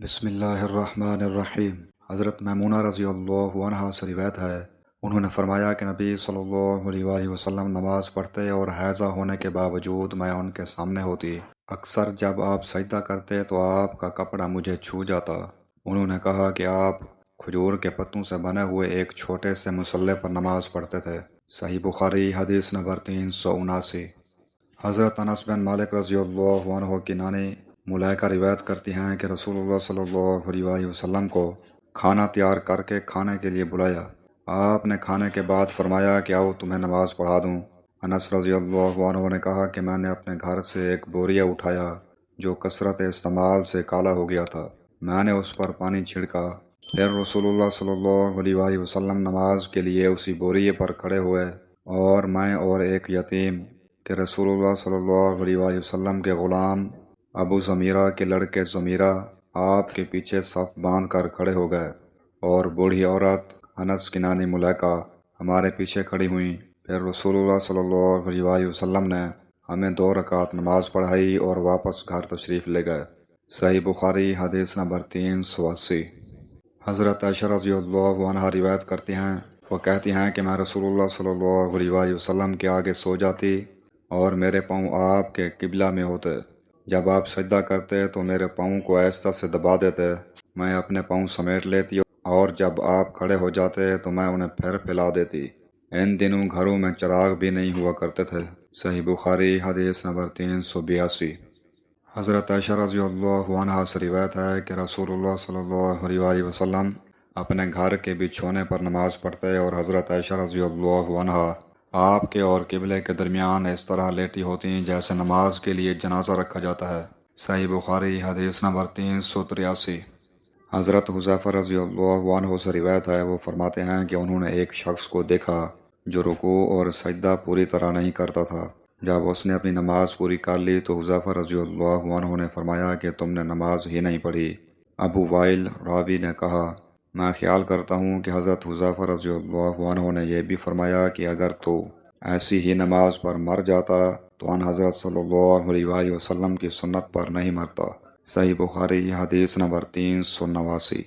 بسم اللہ الرحمن الرحیم۔ حضرت میمونہ رضی اللہ عنہا سے روایت ہے، انہوں نے فرمایا کہ نبی صلی اللہ علیہ وآلہ وسلم نماز پڑھتے اور حیضہ ہونے کے باوجود میں ان کے سامنے ہوتی۔ اکثر جب آپ سجدہ کرتے تو آپ کا کپڑا مجھے چھو جاتا۔ انہوں نے کہا کہ آپ کھجور کے پتوں سے بنے ہوئے ایک چھوٹے سے مصلے پر نماز پڑھتے تھے۔ صحیح بخاری حدیث نمبر 379۔ حضرت انس بن مالک رضی اللہ عنہ کی نانی ملائکہ روایت کرتی ہیں کہ رسول اللہ صلی اللہ علیہ وآلہ وسلم کو کھانا تیار کر کے کھانے کے لیے بلایا۔ آپ نے کھانے کے بعد فرمایا کہ آؤ تمہیں نماز پڑھا دوں۔ انس رضی اللہ عنہ نے کہا کہ میں نے اپنے گھر سے ایک بوریا اٹھایا جو کثرت استعمال سے کالا ہو گیا تھا۔ میں نے اس پر پانی چھڑکا، پھر رسول اللہ صلی اللہ علیہ وآلہ وسلم نماز کے لیے اسی بوریے پر کھڑے ہوئے اور میں اور ایک یتیم کہ رسول اللہ صلی اللہ علیہ وآلہ وسلم کے غلام ابو ضمیرہ کے لڑکے ضمیرہ آپ کے پیچھے صف باندھ کر کھڑے ہو گئے، اور بوڑھی عورت انس کی نانی ملائکہ ہمارے پیچھے کھڑی ہوئیں۔ پھر رسول اللہ صلی اللہ علیہ وآلہ وسلم نے ہمیں 2 رکعت نماز پڑھائی اور واپس گھر تشریف لے گئے۔ صحیح بخاری حدیث نمبر 380۔ حضرت عائشہ رضی اللہ عنہا روایت کرتی ہیں، وہ کہتی ہیں کہ میں رسول اللہ صلی اللہ علیہ وآلہ وسلم کے آگے سو جاتی اور میرے پاؤں آپ کے قبلہ میں ہوتے۔ جب آپ سجدہ کرتے تو میرے پاؤں کو آہستہ سے دبا دیتے، میں اپنے پاؤں سمیٹ لیتی اور جب آپ کھڑے ہو جاتے تو میں انہیں پھر پھیلا دیتی۔ ان دنوں گھروں میں چراغ بھی نہیں ہوا کرتے تھے۔ صحیح بخاری حدیث نمبر 382۔ حضرت عائشہ رضی اللہ عنہا سے روایت ہے کہ رسول اللہ صلی اللہ علیہ وآلہ وسلم اپنے گھر کے بچھونے پر نماز پڑھتے اور حضرت عائشہ رضی اللہ عنہا آپ کے اور قبلے کے درمیان اس طرح لیٹی ہوتی جیسے نماز کے لیے جنازہ رکھا جاتا ہے۔ صحیح بخاری حدیث نمبر 383۔ حضرت حذیفہ رضی اللہ عنہ سے روایت ہے، وہ فرماتے ہیں کہ انہوں نے ایک شخص کو دیکھا جو رکوع اور سجدہ پوری طرح نہیں کرتا تھا۔ جب اس نے اپنی نماز پوری کر لی تو حذیفہ رضی اللہ عنہ نے فرمایا کہ تم نے نماز ہی نہیں پڑھی۔ ابو وائل راوی نے کہا، میں خیال کرتا ہوں کہ حضرت حذیفہ رضی اللہ عنہ نے یہ بھی فرمایا کہ اگر تو ایسی ہی نماز پر مر جاتا تو ان حضرت صلی اللہ علیہ وآلہ وسلم کی سنت پر نہیں مرتا۔ صحیح بخاری حدیث نمبر 389۔